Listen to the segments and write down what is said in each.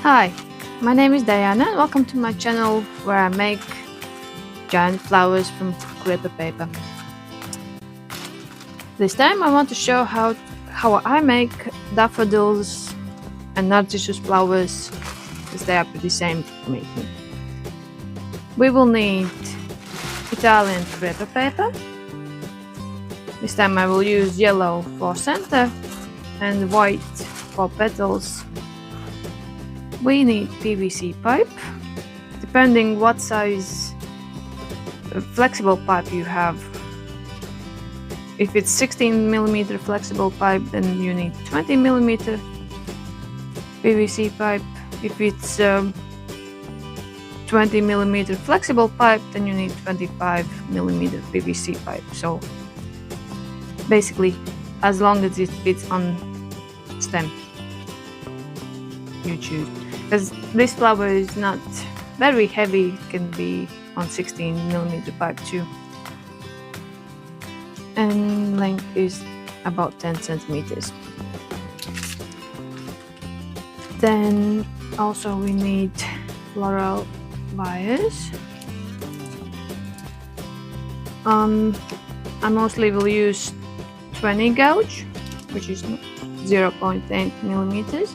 Hi, my name is Diana and welcome to my channel where I make giant flowers from crepe paper. This time I want to show how I make daffodils and narcissus flowers, because they are pretty same to making. We will need Italian crepe paper. This time I will use yellow for center and white for petals. We need PVC pipe, depending what size flexible pipe you have. If it's 16mm flexible pipe, then you need 20mm PVC pipe. If it's 20mm flexible pipe, then you need 25mm PVC pipe. So basically, as long as it fits on stem, you choose. Because this flower is not very heavy, it can be on 16mm pipe too. And length is about 10 centimeters. Then also we need floral wires. I mostly will use 20 gauge, which is 0.8mm.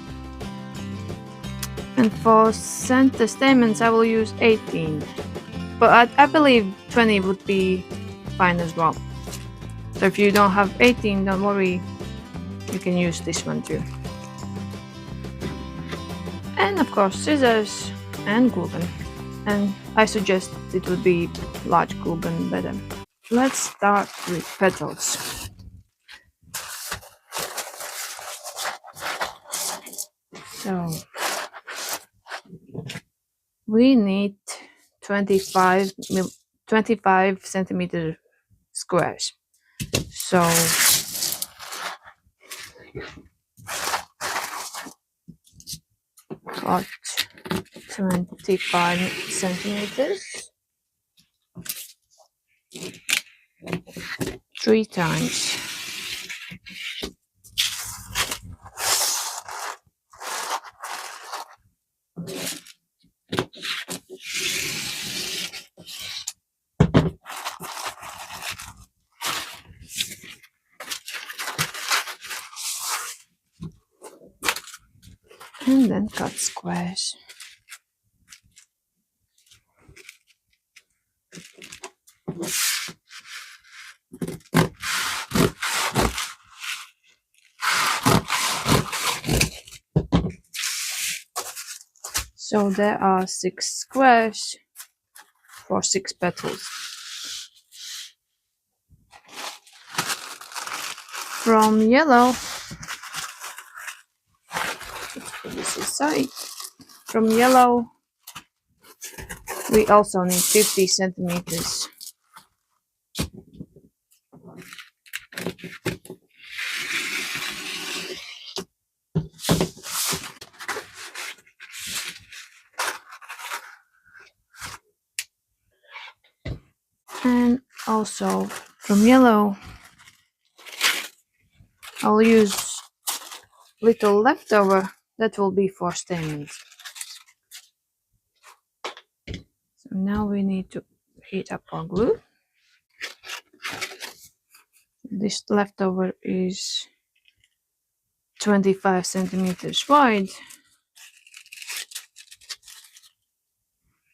And for center stamens I will use 18, but I believe 20 would be fine as well. So if you don't have 18, don't worry, you can use this one too. And of course scissors and glue gun, and I suggest it would be large glue gun better. Let's start with petals. So we need 25 centimeter squares. So cut 25 centimeters 3 times. And then cut squares. So there are 6 squares for 6 petals. From yellow, this is side. From yellow, we also need 50 centimeters. And also from yellow, I'll use little leftover that will be for stamens. So now we need to heat up our glue. This leftover is 25 centimeters wide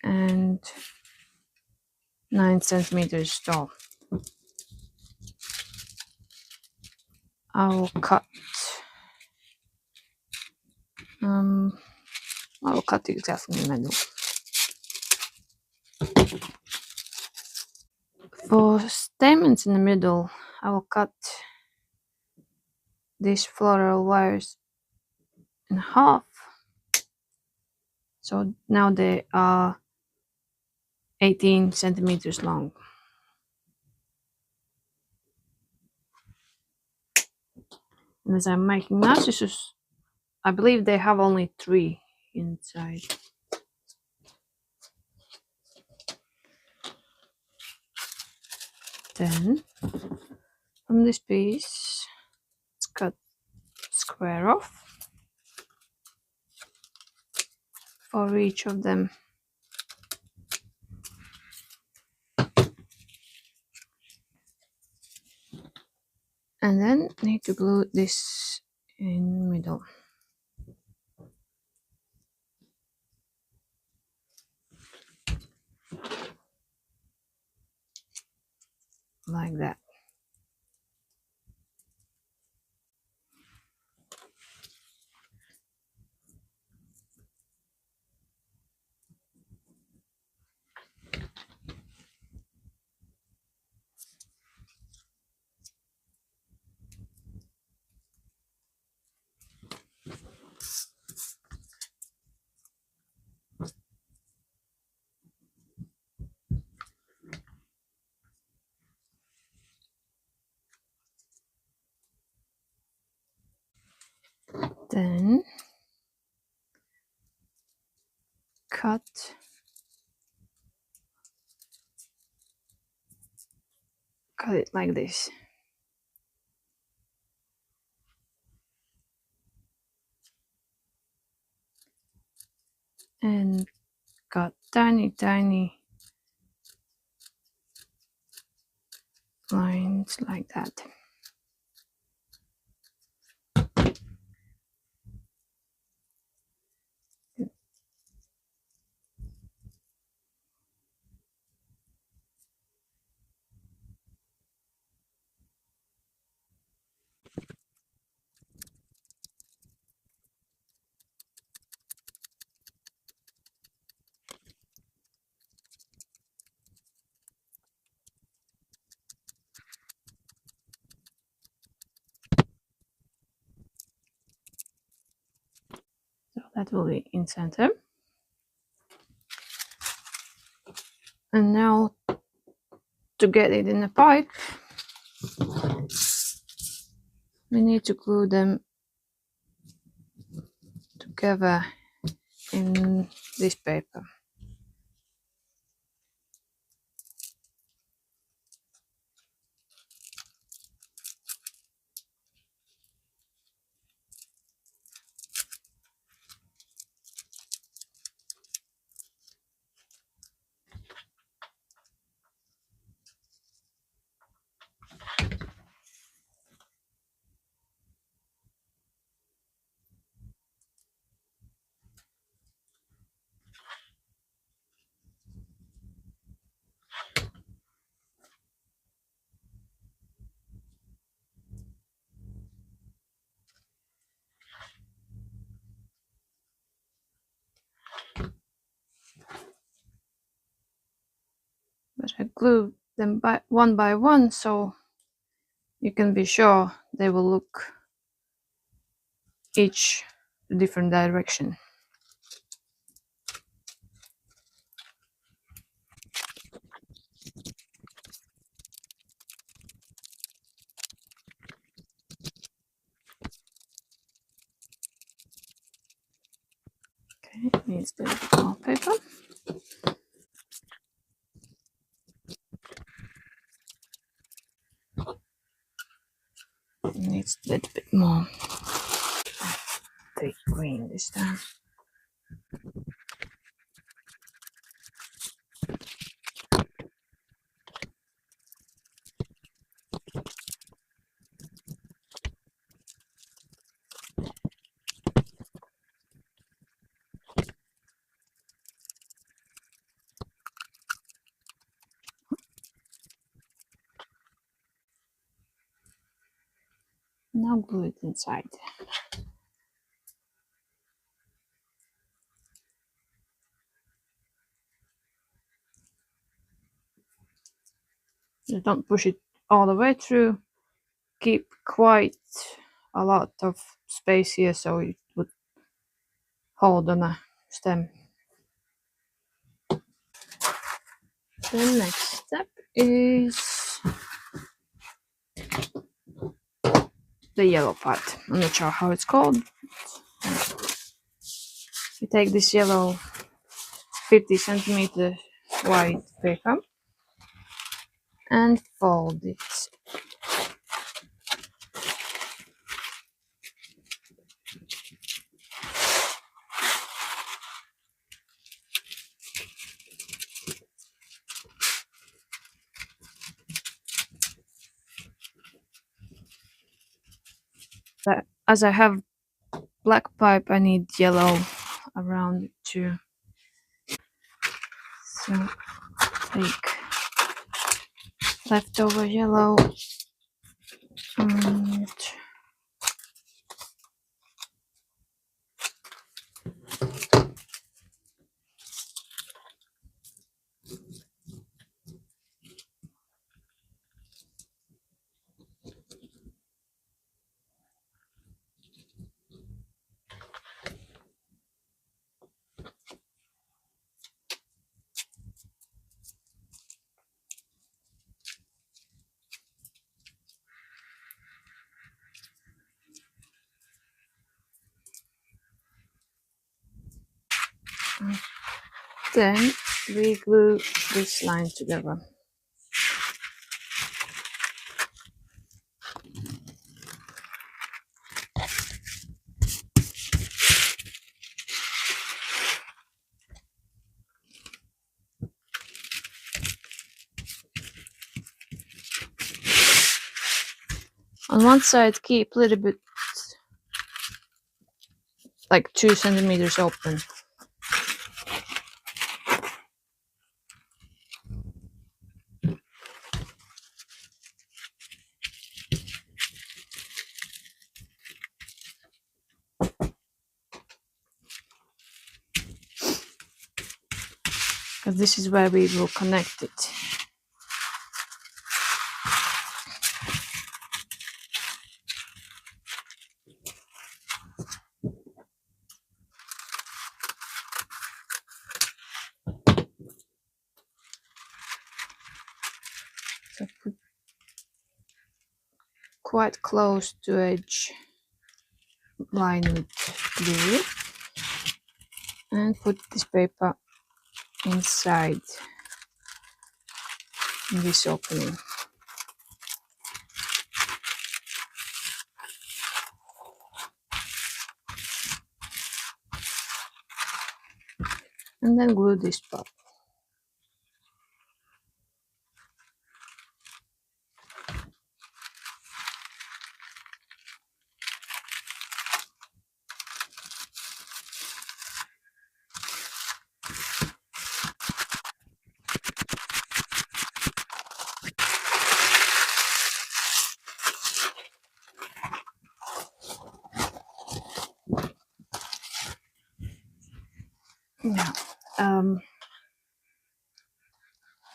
and 9 centimeters tall. I will cut exactly in the middle. For stamens in the middle, I will cut these floral wires in half. So now they are 18 centimeters long. And as I'm making narcissus, I believe they have only 3 inside. Then from this piece, let's cut square off. for each of them. And then need to glue this in middle. Like that. Then cut it like this. And cut tiny lines like that. So that will be in center. And now to get it in the pipe, we need to glue them together in this paper. But I glue them by one, so you can be sure they will look each a different direction. Okay, needs a little bit more paper. Needs a little bit more. Take green this time. Now glue it inside. Just don't push it all the way through. Keep quite a lot of space here so it would hold on a stem. The next step is the yellow part. I'm not sure how it's called. You take this yellow 50 centimeter wide paper and fold it. as I have black pipe, I need yellow around it too. So take leftover yellow and then we glue this line together. On one side, keep a little bit, like 2 centimeters open. Because this is where we will connect it. So put quite close to edge, line with glue, and put this paper inside this opening. And then glue this part. Now,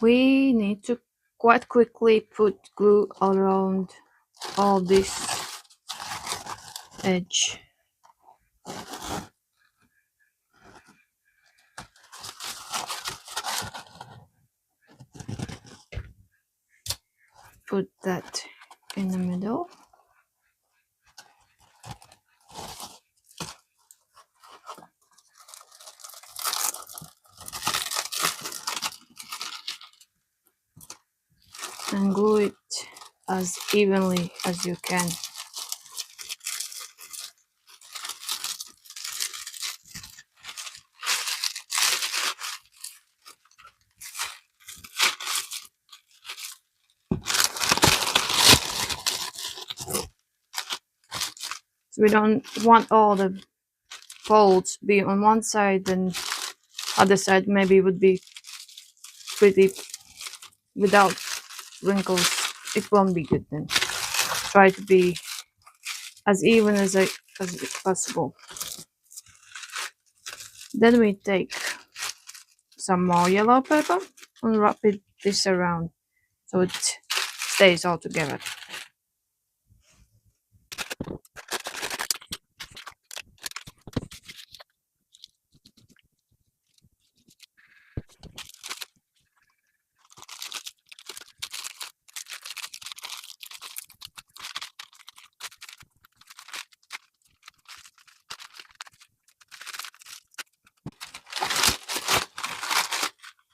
we need to quite quickly put glue around all this edge. Put that in the middle. And glue it as evenly as you can. So we don't want all the folds be on one side, and other side maybe would be pretty without wrinkles. It won't be good then. Try to be as even as possible. Then we take some more yellow paper and wrap this around so it stays all together.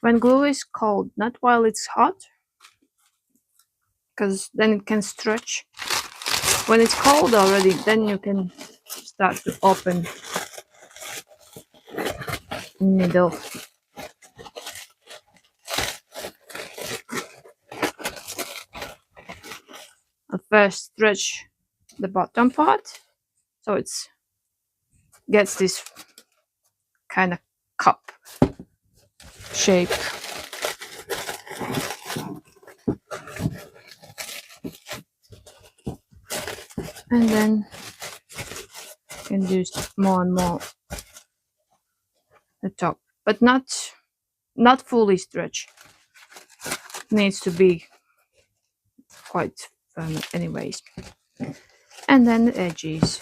When glue is cold, not while it's hot, because then it can stretch. When it's cold already, then you can start to open middle. At first stretch the bottom part so it's gets this kind of cup shape. And then you can do more and more the top, but not fully stretch. It needs to be quite firm anyways. And then the edges.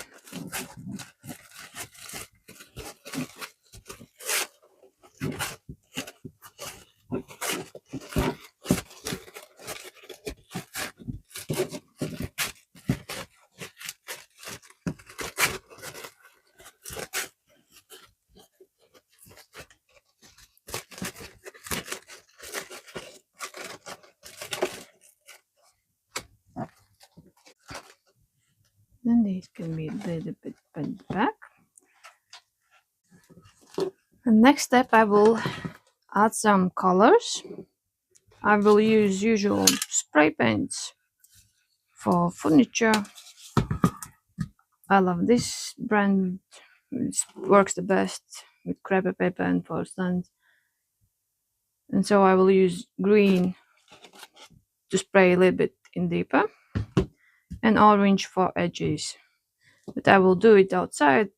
And these can be a little bit bent back. And next step, I will add some colors. I will use usual spray paints for furniture. I love this brand. It works the best with crepe paper and porcelain. And so I will use green to spray a little bit in deeper and orange for edges. But I will do it outside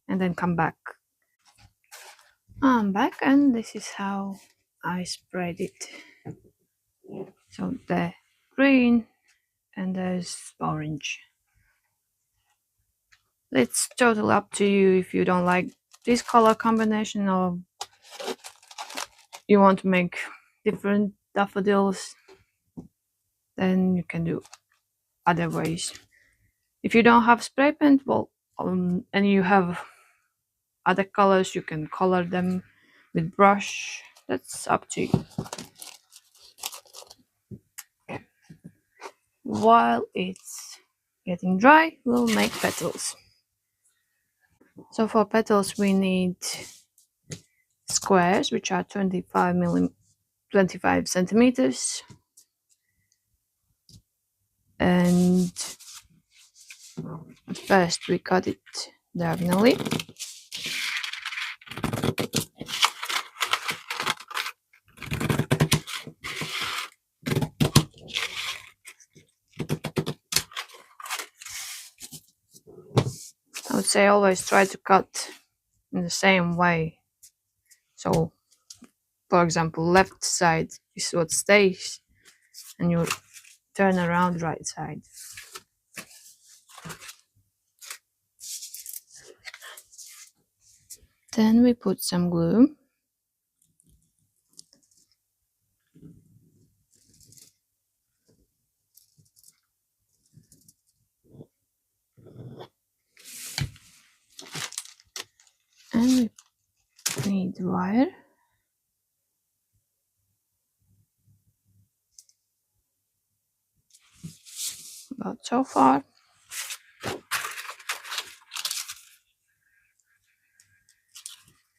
and then come back. I'm back and this is how I sprayed it. So the green and there's orange. It's totally up to you if you don't like this color combination or you want to make different daffodils, then you can do other ways. If you don't have spray paint, well, and you have other colors, you can color them with brush. That's up to you. While it's getting dry, we'll make petals. So for petals we need squares, which are 25 centimeters, and first we cut it diagonally. I would say always try to cut in the same way. So, for example, left side is what stays, and you turn around right side. Then we put some glue. And we need wire. About so far.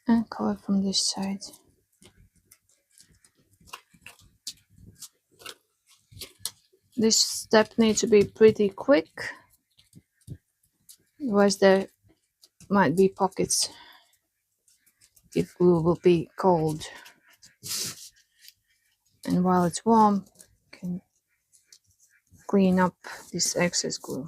And color from this side. This step needs to be pretty quick, otherwise there might be pockets if glue will be cold. And while it's warm, you can clean up this excess glue.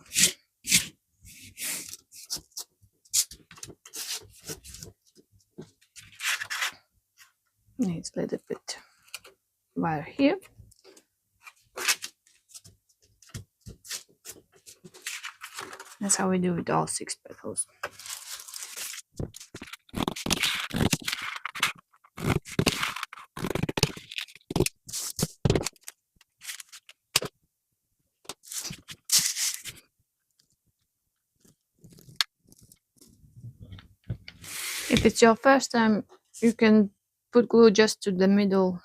Needs a little bit wire here. That's how we do with all 6 petals. If it's your first time, you can put glue just to the middle.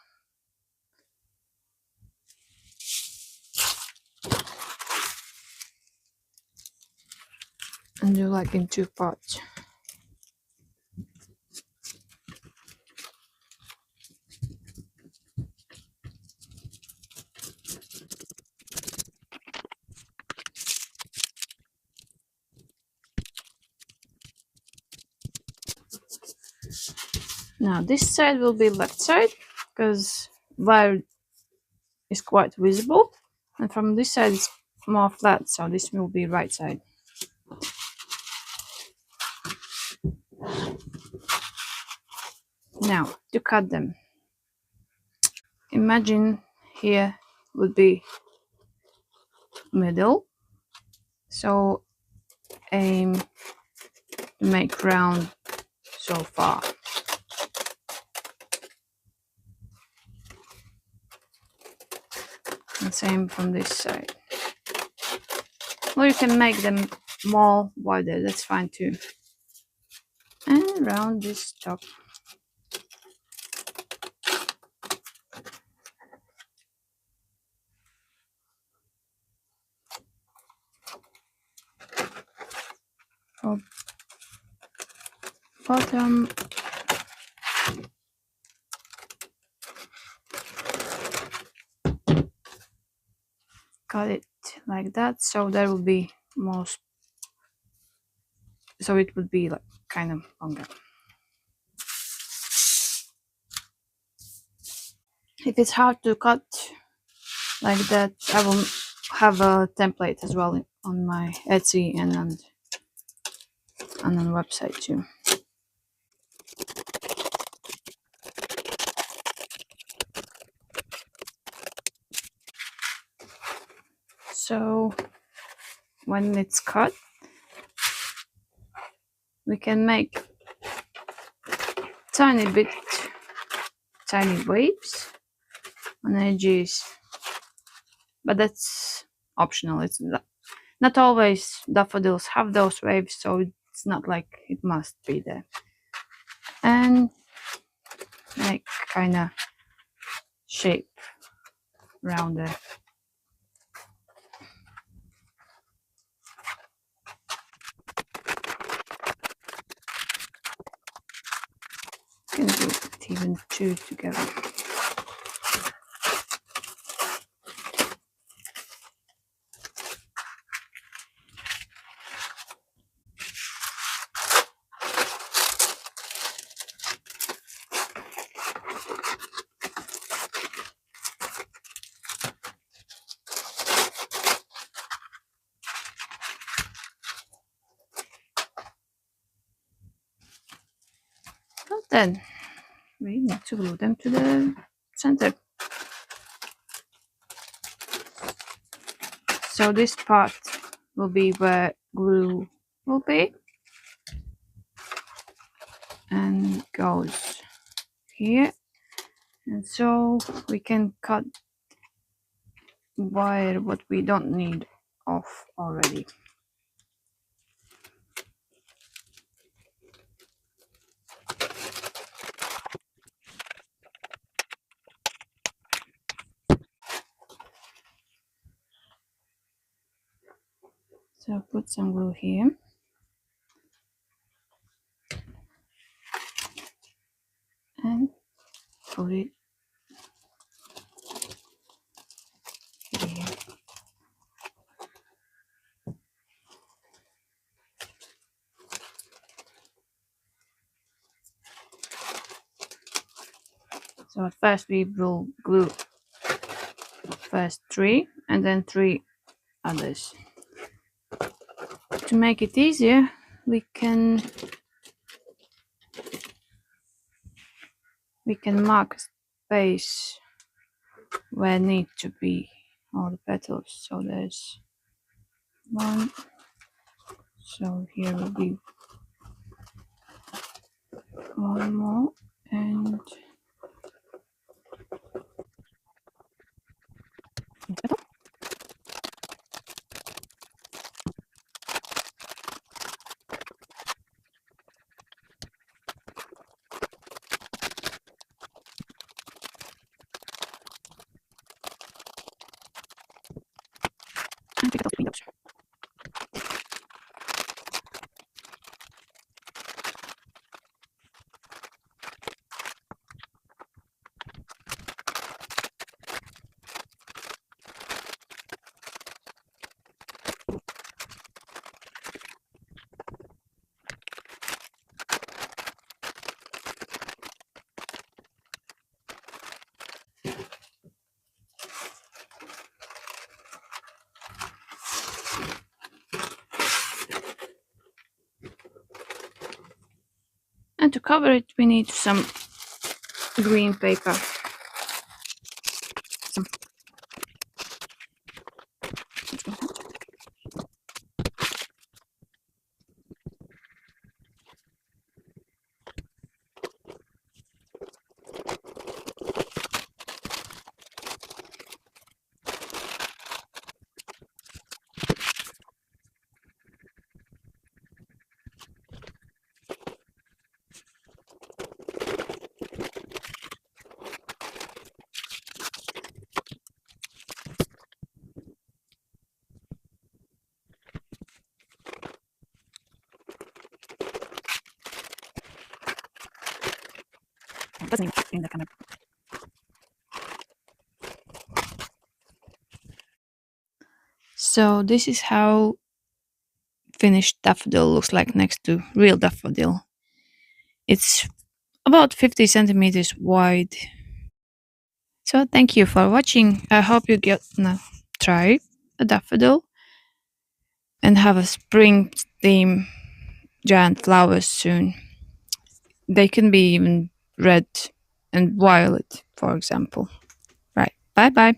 And do like in 2 parts. Now this side will be left side because wire is quite visible, and from this side it's more flat, so this will be right side. Now to cut them, imagine here would be middle, so aim to make round so far. And same from this side. Or you can make them more wider, that's fine too. And round this top. For bottom. Cut it like that, so there will be most, so it would be like kind of longer. If it's hard to cut like that, I will have a template as well on my Etsy and on the website too. So when it's cut, we can make tiny waves on edges, but that's optional. It's not always daffodils have those waves, so it's not like it must be there. And make kind of shape around there. Can do even two together. But then we need to glue them to the center. So this part will be where glue will be, and goes here, and so we can cut wire what we don't need off already. So put some glue here. And put it here. So at first we will glue first 3 and then 3 others. To make it easier, we can mark space where need to be all the petals. So there's 1. So here will be 1 more, and petal. And 3 petals between those. And to cover it, we need some green paper. Some doesn't in the camera. So this is how finished daffodil looks like next to real daffodil. It's about 50 centimeters wide. So thank you for watching. I hope you get try a daffodil and have a spring theme giant flowers soon. They can be even red and violet, for example. Right. Bye bye.